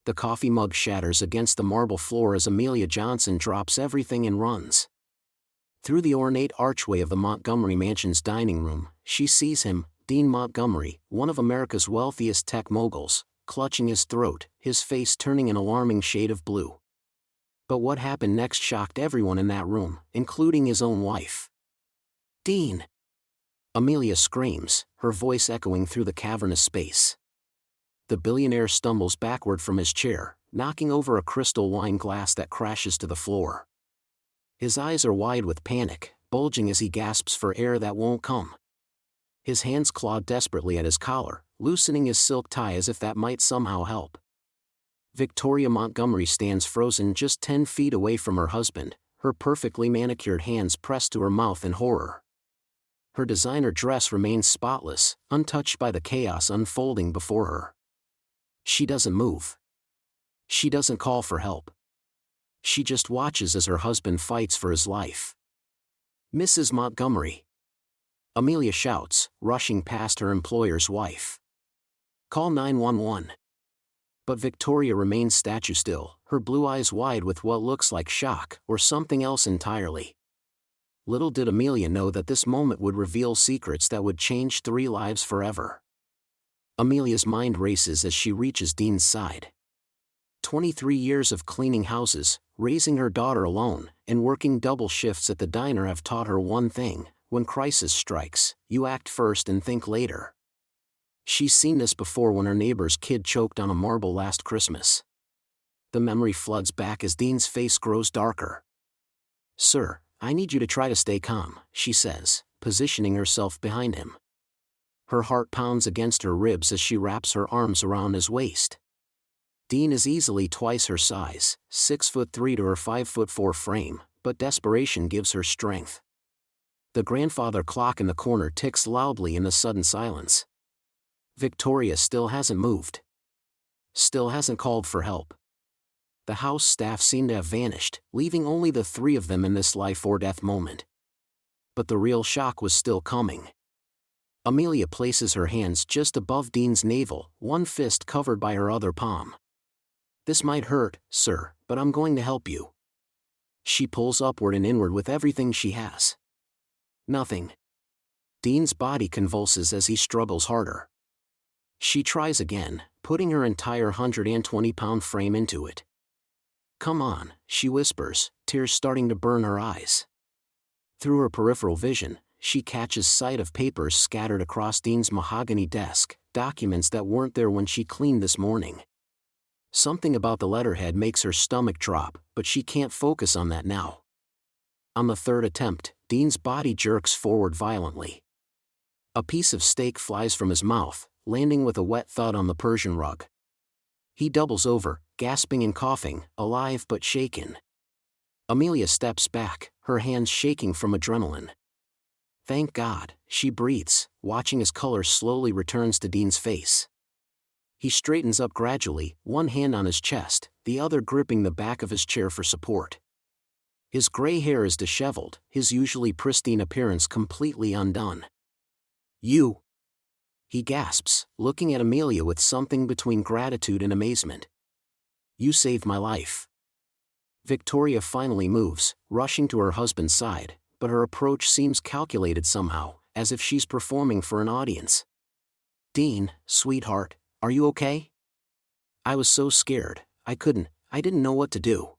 The coffee mug shatters against the marble floor as Amelia Johnson drops everything and runs. Through the ornate archway of the Montgomery Mansion's dining room, she sees him, Dean Montgomery, one of America's wealthiest tech moguls, clutching his throat, his face turning an alarming shade of blue. But what happened next shocked everyone in that room, including his own wife. "Dean!" Amelia screams, her voice echoing through the cavernous space. The billionaire stumbles backward from his chair, knocking over a crystal wine glass that crashes to the floor. His eyes are wide with panic, bulging as he gasps for air that won't come. His hands claw desperately at his collar, loosening his silk tie as if that might somehow help. Victoria Montgomery stands frozen just 10 feet away from her husband, her perfectly manicured hands pressed to her mouth in horror. Her designer dress remains spotless, untouched by the chaos unfolding before her. She doesn't move. She doesn't call for help. She just watches as her husband fights for his life. "Mrs. Montgomery!" Amelia shouts, rushing past her employer's wife. "Call 911. But Victoria remains statue still, her blue eyes wide with what looks like shock, or something else entirely. Little did Amelia know that this moment would reveal secrets that would change 3 lives forever. Amelia's mind races as she reaches Dean's side. 23 years of cleaning houses, raising her daughter alone, and working double shifts at the diner have taught her one thing: when crisis strikes, you act first and think later. She's seen this before when her neighbor's kid choked on a marble last Christmas. The memory floods back as Dean's face grows darker. "Sir, I need you to try to stay calm," she says, positioning herself behind him. Her heart pounds against her ribs as she wraps her arms around his waist. Dean is easily twice her size, 6'3" to her 5'4" frame, but desperation gives her strength. The grandfather clock in the corner ticks loudly in the sudden silence. Victoria still hasn't moved. Still hasn't called for help. The house staff seem to have vanished, leaving only the 3 of them in this life-or-death moment. But the real shock was still coming. Amelia places her hands just above Dean's navel, one fist covered by her other palm. "This might hurt, sir, but I'm going to help you." She pulls upward and inward with everything she has. Nothing. Dean's body convulses as he struggles harder. She tries again, putting her entire 120-pound frame into it. "Come on," she whispers, tears starting to burn her eyes. Through her peripheral vision, she catches sight of papers scattered across Dean's mahogany desk, documents that weren't there when she cleaned this morning. Something about the letterhead makes her stomach drop, but she can't focus on that now. On the 3rd attempt, Dean's body jerks forward violently. A piece of steak flies from his mouth, landing with a wet thud on the Persian rug. He doubles over, gasping and coughing, alive but shaken. Amelia steps back, her hands shaking from adrenaline. "Thank God," she breathes, watching as color slowly returns to Dean's face. He straightens up gradually, one hand on his chest, the other gripping the back of his chair for support. His gray hair is disheveled, his usually pristine appearance completely undone. "You!" he gasps, looking at Amelia with something between gratitude and amazement. "You saved my life." Victoria finally moves, rushing to her husband's side, but her approach seems calculated somehow, as if she's performing for an audience. "Dean, sweetheart, are you okay? I was so scared, I didn't know what to do."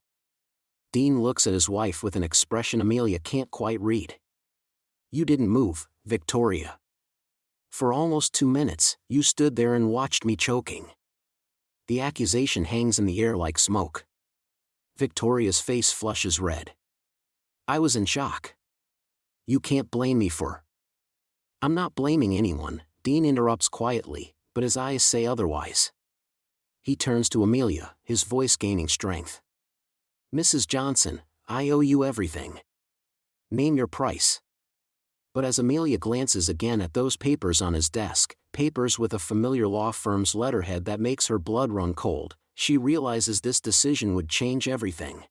Dean looks at his wife with an expression Amelia can't quite read. "You didn't move, Victoria. For almost 2 minutes, you stood there and watched me choking." The accusation hangs in the air like smoke. Victoria's face flushes red. "I was in shock." "You can't blame me for—" "I'm not blaming anyone," Dean interrupts quietly, but his eyes say otherwise. He turns to Amelia, his voice gaining strength. "Mrs. Johnson, I owe you everything. Name your price." But as Amelia glances again at those papers on his desk, papers with a familiar law firm's letterhead that makes her blood run cold, she realizes this decision would change everything.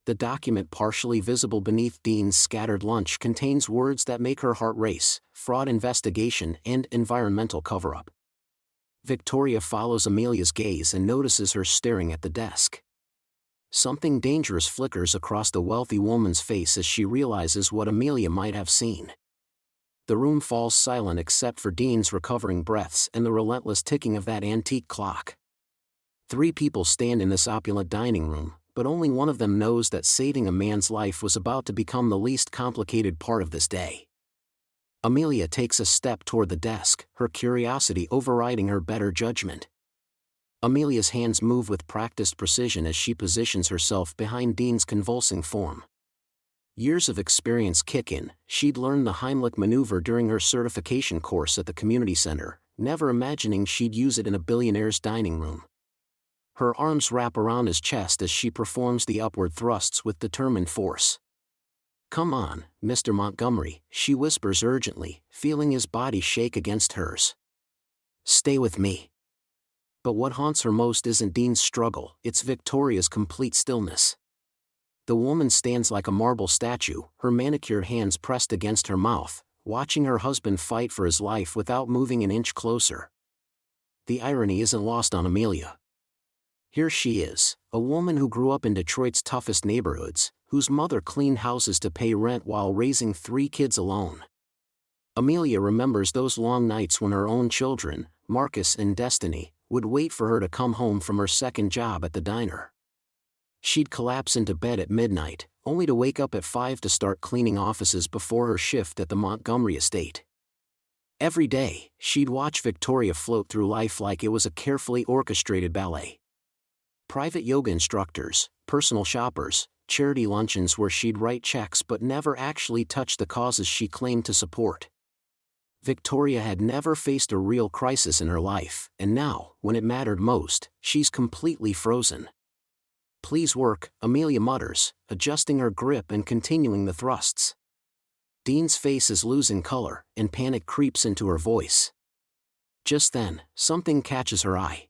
The document partially visible beneath Dean's scattered lunch contains words that make her heart race: fraud investigation and environmental cover-up. Victoria follows Amelia's gaze and notices her staring at the desk. Something dangerous flickers across the wealthy woman's face as she realizes what Amelia might have seen. The room falls silent except for Dean's recovering breaths and the relentless ticking of that antique clock. 3 people stand in this opulent dining room, but only one of them knows that saving a man's life was about to become the least complicated part of this day. Amelia takes a step toward the desk, her curiosity overriding her better judgment. Amelia's hands move with practiced precision as she positions herself behind Dean's convulsing form. Years of experience kick in. She'd learned the Heimlich maneuver during her certification course at the community center, never imagining she'd use it in a billionaire's dining room. Her arms wrap around his chest as she performs the upward thrusts with determined force. "Come on, Mr. Montgomery," she whispers urgently, feeling his body shake against hers. "Stay with me." But what haunts her most isn't Dean's struggle, it's Victoria's complete stillness. The woman stands like a marble statue, her manicured hands pressed against her mouth, watching her husband fight for his life without moving an inch closer. The irony isn't lost on Amelia. Here she is, a woman who grew up in Detroit's toughest neighborhoods, whose mother cleaned houses to pay rent while raising 3 kids alone. Amelia remembers those long nights when her own children, Marcus and Destiny, would wait for her to come home from her second job at the diner. She'd collapse into bed at midnight, only to wake up at 5 to start cleaning offices before her shift at the Montgomery estate. Every day, she'd watch Victoria float through life like it was a carefully orchestrated ballet. Private yoga instructors, personal shoppers, charity luncheons where she'd write checks but never actually touch the causes she claimed to support. Victoria had never faced a real crisis in her life, and now, when it mattered most, she's completely frozen. "Please work," Amelia mutters, adjusting her grip and continuing the thrusts. Dean's face is losing color, and panic creeps into her voice. Just then, something catches her eye.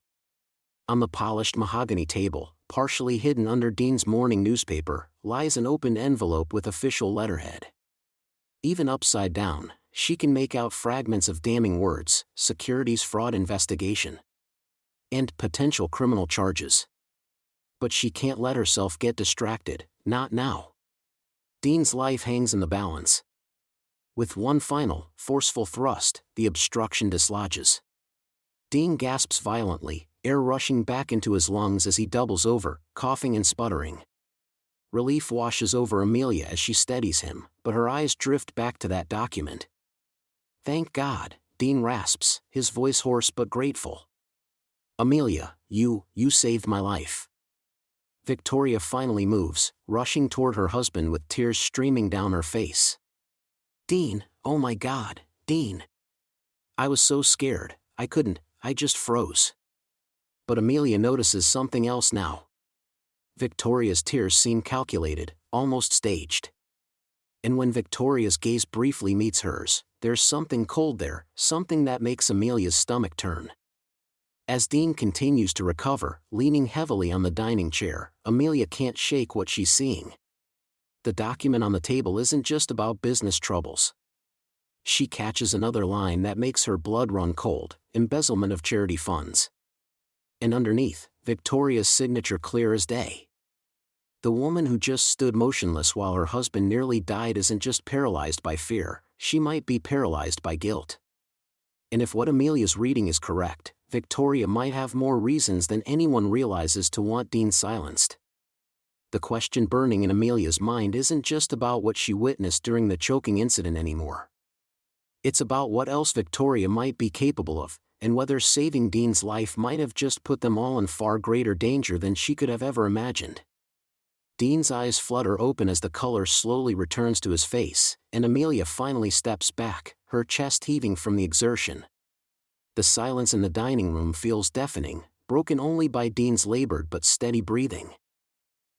On the polished mahogany table, partially hidden under Dean's morning newspaper, lies an opened envelope with official letterhead. Even upside down, she can make out fragments of damning words: securities fraud investigation and potential criminal charges. But she can't let herself get distracted, not now. Dean's life hangs in the balance. With one final, forceful thrust, the obstruction dislodges. Dean gasps violently, air rushing back into his lungs as he doubles over, coughing and sputtering. Relief washes over Amelia as she steadies him, but her eyes drift back to that document. "Thank God," Dean rasps, his voice hoarse but grateful. "Amelia, you saved my life." Victoria finally moves, rushing toward her husband with tears streaming down her face. "Dean, oh my God, Dean. I was so scared, I just froze." But Amelia notices something else now. Victoria's tears seem calculated, almost staged. And when Victoria's gaze briefly meets hers, there's something cold there, something that makes Amelia's stomach turn. As Dean continues to recover, leaning heavily on the dining chair, Amelia can't shake what she's seeing. The document on the table isn't just about business troubles. She catches another line that makes her blood run cold: embezzlement of charity funds. And underneath, Victoria's signature clear as day. The woman who just stood motionless while her husband nearly died isn't just paralyzed by fear, she might be paralyzed by guilt. And if what Amelia's reading is correct, Victoria might have more reasons than anyone realizes to want Dean silenced. The question burning in Amelia's mind isn't just about what she witnessed during the choking incident anymore. It's about what else Victoria might be capable of, and whether saving Dean's life might have just put them all in far greater danger than she could have ever imagined. Dean's eyes flutter open as the color slowly returns to his face, and Amelia finally steps back, her chest heaving from the exertion. The silence in the dining room feels deafening, broken only by Dean's labored but steady breathing.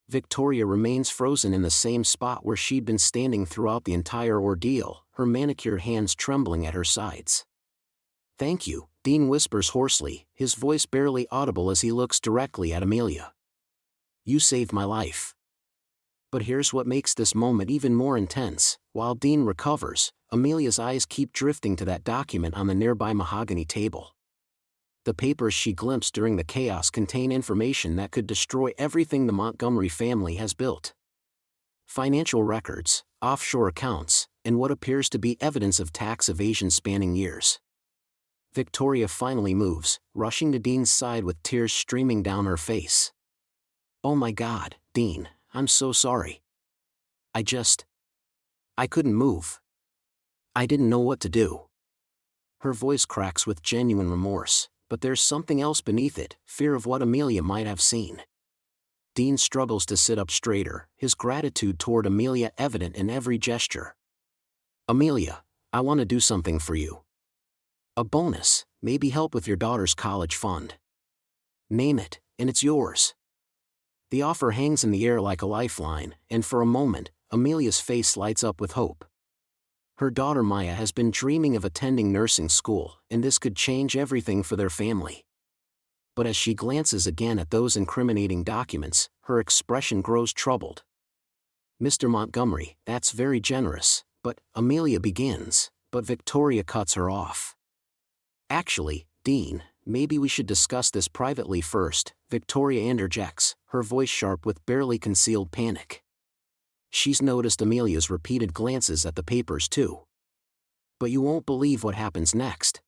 Victoria remains frozen in the same spot where she'd been standing throughout the entire ordeal, her manicured hands trembling at her sides. "Thank you," Dean whispers hoarsely, his voice barely audible as he looks directly at Amelia. "You saved my life." But here's what makes this moment even more intense: while Dean recovers, Amelia's eyes keep drifting to that document on the nearby mahogany table. The papers she glimpsed during the chaos contain information that could destroy everything the Montgomery family has built. Financial records, offshore accounts, and what appears to be evidence of tax evasion spanning years. Victoria finally moves, rushing to Dean's side with tears streaming down her face. "Oh my God, Dean, I'm so sorry. I couldn't move. I didn't know what to do." Her voice cracks with genuine remorse, but there's something else beneath it, fear of what Amelia might have seen. Dean struggles to sit up straighter, his gratitude toward Amelia evident in every gesture. "Amelia, I want to do something for you. A bonus, maybe help with your daughter's college fund. Name it, and it's yours." The offer hangs in the air like a lifeline, and for a moment, Amelia's face lights up with hope. Her daughter Maya has been dreaming of attending nursing school, and this could change everything for their family. But as she glances again at those incriminating documents, her expression grows troubled. "Mr. Montgomery, that's very generous," but Amelia begins, but Victoria cuts her off. "Actually, Dean, maybe we should discuss this privately first," Victoria interjects, her voice sharp with barely concealed panic. She's noticed Amelia's repeated glances at the papers too. "But you won't believe what happens next."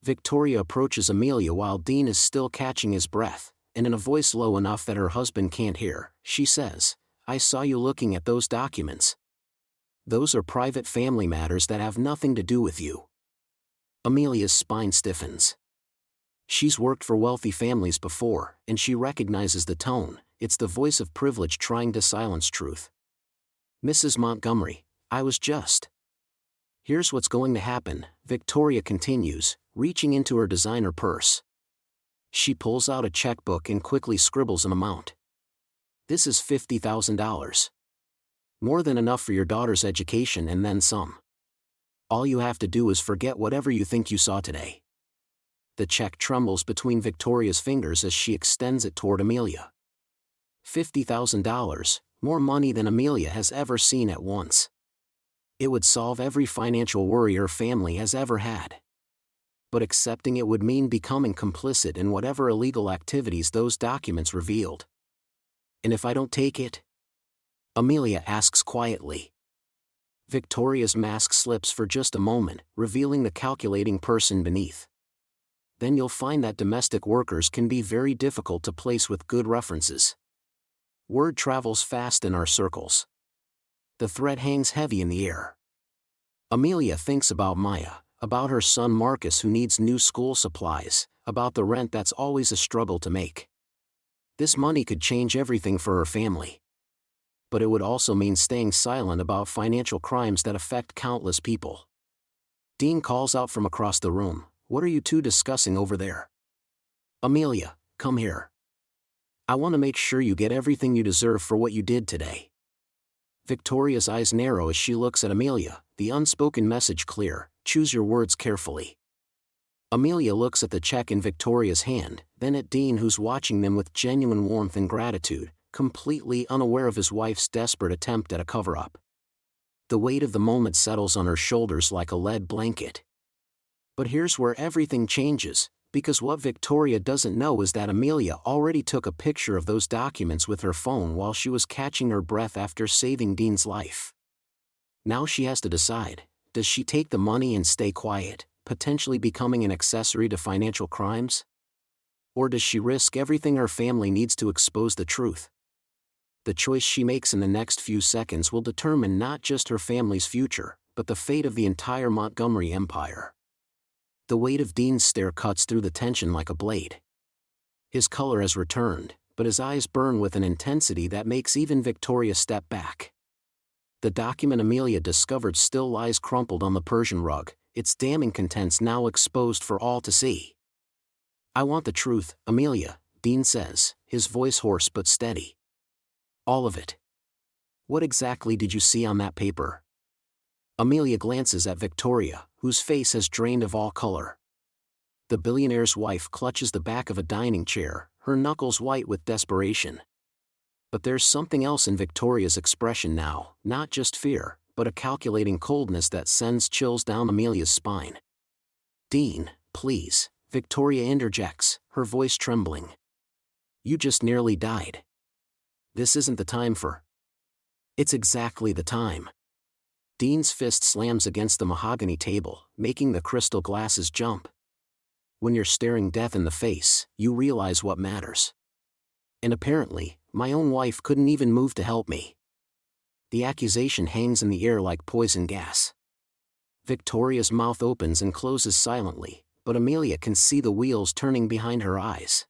Victoria approaches Amelia while Dean is still catching his breath, and in a voice low enough that her husband can't hear, she says, "I saw you looking at those documents. Those are private family matters that have nothing to do with you." Amelia's spine stiffens. She's worked for wealthy families before, and she recognizes the tone. It's the voice of privilege trying to silence truth. "Mrs. Montgomery, I was just..." "Here's what's going to happen," Victoria continues, reaching into her designer purse. She pulls out a checkbook and quickly scribbles an amount. "This is $50,000. More than enough for your daughter's education and then some. All you have to do is forget whatever you think you saw today." The check trembles between Victoria's fingers as she extends it toward Amelia. $50,000, more money than Amelia has ever seen at once. It would solve every financial worry her family has ever had. But accepting it would mean becoming complicit in whatever illegal activities those documents revealed. "And if I don't take it?" Amelia asks quietly. Victoria's mask slips for just a moment, revealing the calculating person beneath. "Then you'll find that domestic workers can be very difficult to place with good references." Word travels fast in our circles. The threat hangs heavy in the air. Amelia thinks about Maya, about her son Marcus who needs new school supplies, about the rent that's always a struggle to make. This money could change everything for her family. But it would also mean staying silent about financial crimes that affect countless people. Dean calls out from across the room, "What are you two discussing over there? Amelia, come here. I want to make sure you get everything you deserve for what you did today." Victoria's eyes narrow as she looks at Amelia, the unspoken message clear, "Choose your words carefully." Amelia looks at the check in Victoria's hand, then at Dean who's watching them with genuine warmth and gratitude, completely unaware of his wife's desperate attempt at a cover-up. The weight of the moment settles on her shoulders like a lead blanket. But here's where everything changes, because what Victoria doesn't know is that Amelia already took a picture of those documents with her phone while she was catching her breath after saving Dean's life. Now she has to decide, does she take the money and stay quiet, potentially becoming an accessory to financial crimes? Or does she risk everything her family needs to expose the truth? The choice she makes in the next few seconds will determine not just her family's future, but the fate of the entire Montgomery empire. The weight of Dean's stare cuts through the tension like a blade. His color has returned, but his eyes burn with an intensity that makes even Victoria step back. The document Amelia discovered still lies crumpled on the Persian rug, its damning contents now exposed for all to see. "I want the truth, Amelia," Dean says, his voice hoarse but steady. "All of it. What exactly did you see on that paper?" Amelia glances at Victoria, whose face has drained of all color. The billionaire's wife clutches the back of a dining chair, her knuckles white with desperation. But there's something else in Victoria's expression now, not just fear, but a calculating coldness that sends chills down Amelia's spine. "Dean, please, Victoria interjects, her voice trembling. You just nearly died. This isn't the time for. It's exactly the time. Dean's fist slams against the mahogany table, making the crystal glasses jump. When you're staring death in the face, you realize what matters. And apparently, my own wife couldn't even move to help me. The accusation hangs in the air like poison gas. Victoria's mouth opens and closes silently, but Amelia can see the wheels turning behind her eyes.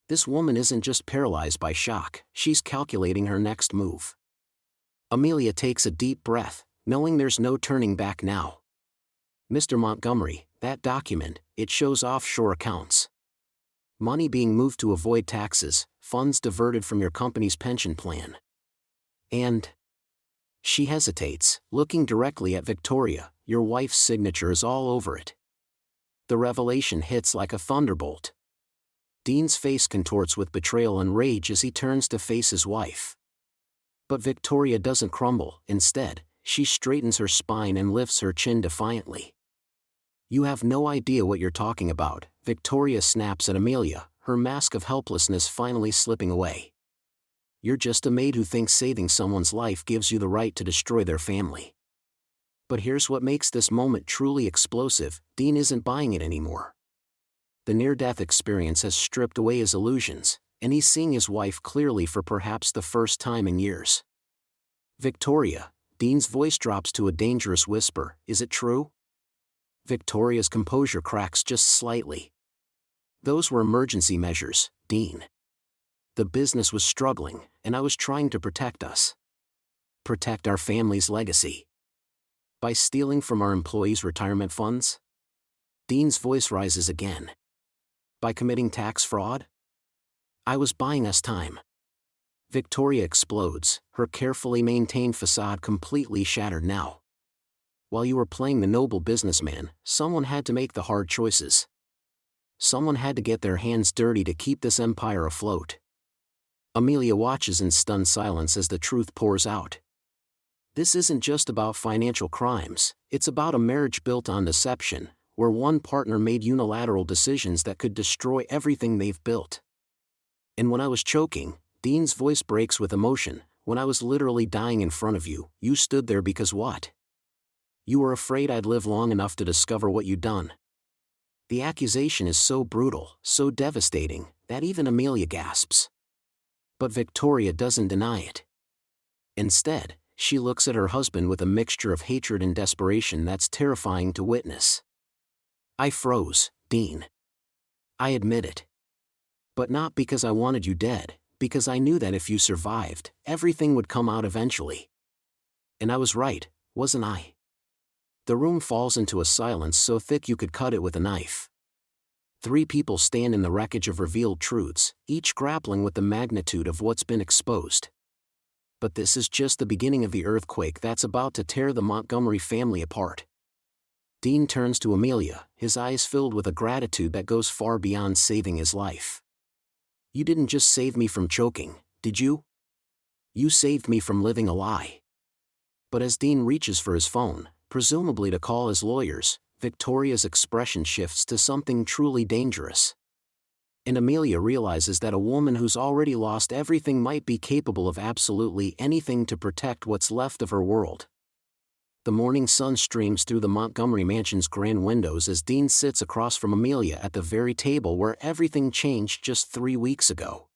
This woman isn't just paralyzed by shock, she's calculating her next move. Amelia takes a deep breath, knowing there's no turning back now. Mr. Montgomery, that document, it shows offshore accounts. Money being moved to avoid taxes, funds diverted from your company's pension plan. And. She hesitates, looking directly at Victoria. Your wife's signature is all over it. The revelation hits like a thunderbolt. Dean's face contorts with betrayal and rage as he turns to face his wife. But Victoria doesn't crumble. Instead, she straightens her spine and lifts her chin defiantly. You have no idea what you're talking about, Victoria snaps at Amelia, her mask of helplessness finally slipping away. You're just a maid who thinks saving someone's life gives you the right to destroy their family. But here's what makes this moment truly explosive: Dean isn't buying it anymore. The near-death experience has stripped away his illusions, and he's seeing his wife clearly for perhaps the first time in years. Victoria, Dean's voice drops to a dangerous whisper, is it true? Victoria's composure cracks just slightly. Those were emergency measures, Dean. The business was struggling, and I was trying to protect us. Protect our family's legacy. By stealing from our employees' retirement funds? Dean's voice rises again. By committing tax fraud? I was buying us time. Victoria explodes, her carefully maintained facade completely shattered now. While you were playing the noble businessman, someone had to make the hard choices. Someone had to get their hands dirty to keep this empire afloat. Amelia watches in stunned silence as the truth pours out. This isn't just about financial crimes, it's about a marriage built on deception, where one partner made unilateral decisions that could destroy everything they've built. And when I was choking, Dean's voice breaks with emotion, when I was literally dying in front of you, you stood there because what? You were afraid I'd live long enough to discover what you'd done. The accusation is so brutal, so devastating, that even Amelia gasps. But Victoria doesn't deny it. Instead, she looks at her husband with a mixture of hatred and desperation that's terrifying to witness. I froze, Dean. I admit it. But not because I wanted you dead, because I knew that if you survived, everything would come out eventually. And I was right, wasn't I? The room falls into a silence so thick you could cut it with a knife. 3 people stand in the wreckage of revealed truths, each grappling with the magnitude of what's been exposed. But this is just the beginning of the earthquake that's about to tear the Montgomery family apart. Dean turns to Amelia, his eyes filled with a gratitude that goes far beyond saving his life. You didn't just save me from choking, did you? You saved me from living a lie. But as Dean reaches for his phone, presumably to call his lawyers, Victoria's expression shifts to something truly dangerous. And Amelia realizes that a woman who's already lost everything might be capable of absolutely anything to protect what's left of her world. The morning sun streams through the Montgomery mansion's grand windows as Dean sits across from Amelia at the very table where everything changed just 3 weeks ago.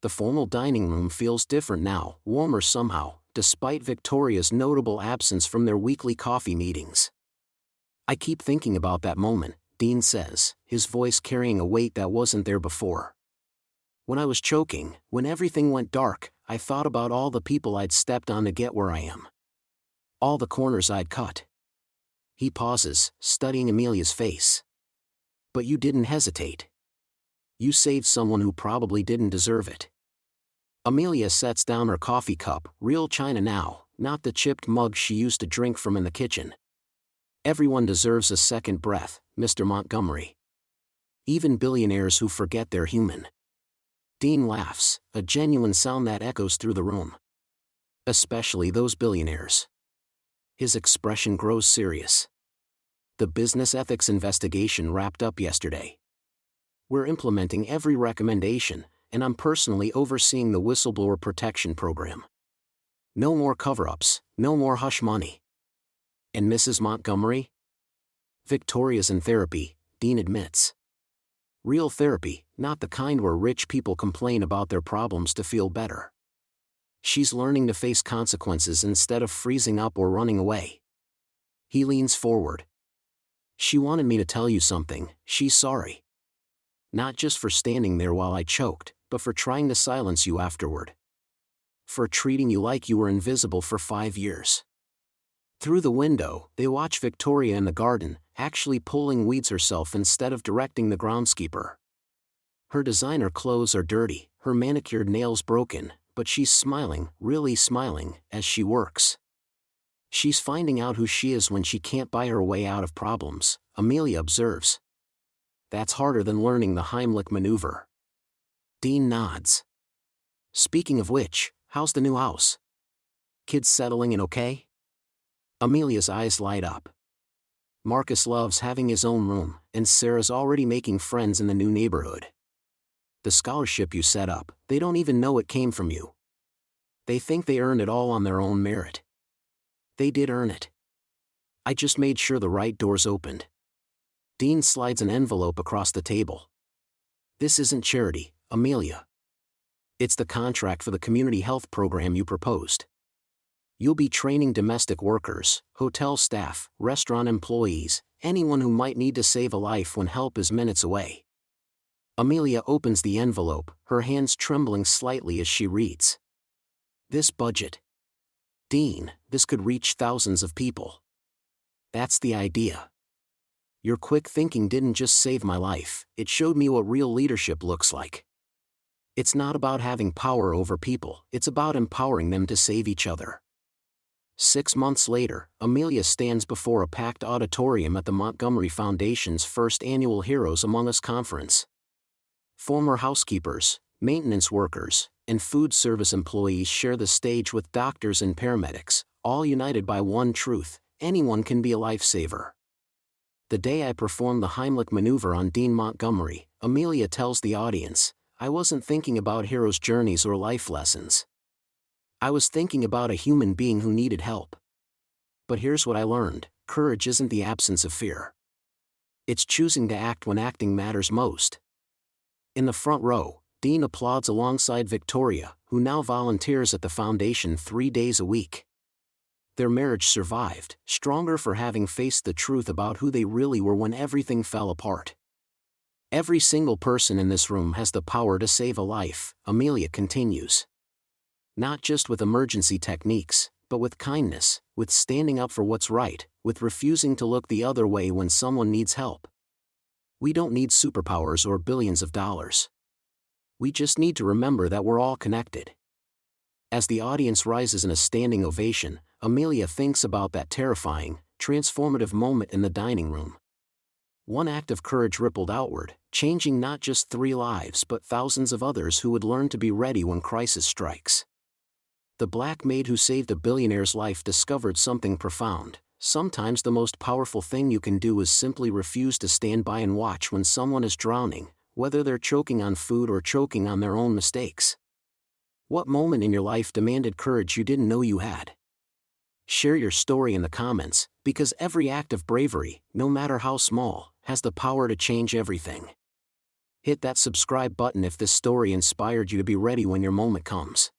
The formal dining room feels different now, warmer somehow, despite Victoria's notable absence from their weekly coffee meetings. I keep thinking about that moment, Dean says, his voice carrying a weight that wasn't there before. When I was choking, when everything went dark, I thought about all the people I'd stepped on to get where I am. All the corners I'd cut. He pauses, studying Amelia's face. But you didn't hesitate. You saved someone who probably didn't deserve it. Amelia sets down her coffee cup, real china now, not the chipped mug she used to drink from in the kitchen. Everyone deserves a second breath, Mr. Montgomery. Even billionaires who forget they're human. Dean laughs, a genuine sound that echoes through the room. Especially those billionaires. His expression grows serious. The business ethics investigation wrapped up yesterday. We're implementing every recommendation, and I'm personally overseeing the whistleblower protection program. No more cover-ups, no more hush money. And Mrs. Montgomery? Victoria's in therapy, Dean admits. Real therapy, not the kind where rich people complain about their problems to feel better. She's learning to face consequences instead of freezing up or running away. He leans forward. She wanted me to tell you something, she's sorry. Not just for standing there while I choked, but for trying to silence you afterward. For treating you like you were invisible for 5 years. Through the window, they watch Victoria in the garden, actually pulling weeds herself instead of directing the groundskeeper. Her designer clothes are dirty, her manicured nails broken, but she's smiling, really smiling, as she works. She's finding out who she is when she can't buy her way out of problems, Amelia observes. That's harder than learning the Heimlich maneuver. Dean nods. Speaking of which, how's the new house? Kids settling in okay? Amelia's eyes light up. Marcus loves having his own room, and Sarah's already making friends in the new neighborhood. The scholarship you set up, they don't even know it came from you. They think they earned it all on their own merit. They did earn it. I just made sure the right doors opened. Dean slides an envelope across the table. This isn't charity, Amelia. It's the contract for the community health program you proposed. You'll be training domestic workers, hotel staff, restaurant employees, anyone who might need to save a life when help is minutes away. Amelia opens the envelope, her hands trembling slightly as she reads. This budget. Dean, this could reach thousands of people. That's the idea. Your quick thinking didn't just save my life, it showed me what real leadership looks like. It's not about having power over people, it's about empowering them to save each other. 6 months later, Amelia stands before a packed auditorium at the Montgomery Foundation's first annual Heroes Among Us conference. Former housekeepers, maintenance workers, and food service employees share the stage with doctors and paramedics, all united by one truth: anyone can be a lifesaver. The day I performed the Heimlich maneuver on Dean Montgomery, Amelia tells the audience, I wasn't thinking about heroes' journeys or life lessons. I was thinking about a human being who needed help. But here's what I learned: courage isn't the absence of fear. It's choosing to act when acting matters most. In the front row, Dean applauds alongside Victoria, who now volunteers at the foundation 3 days a week. Their marriage survived, stronger for having faced the truth about who they really were when everything fell apart. Every single person in this room has the power to save a life, Amelia continues. Not just with emergency techniques, but with kindness, with standing up for what's right, with refusing to look the other way when someone needs help. We don't need superpowers or billions of dollars. We just need to remember that we're all connected. As the audience rises in a standing ovation, Amelia thinks about that terrifying, transformative moment in the dining room. One act of courage rippled outward, changing not just 3 lives but thousands of others who would learn to be ready when crisis strikes. The black maid who saved a billionaire's life discovered something profound. Sometimes the most powerful thing you can do is simply refuse to stand by and watch when someone is drowning, whether they're choking on food or choking on their own mistakes. What moment in your life demanded courage you didn't know you had? Share your story in the comments, because every act of bravery, no matter how small, has the power to change everything. Hit that subscribe button if this story inspired you to be ready when your moment comes.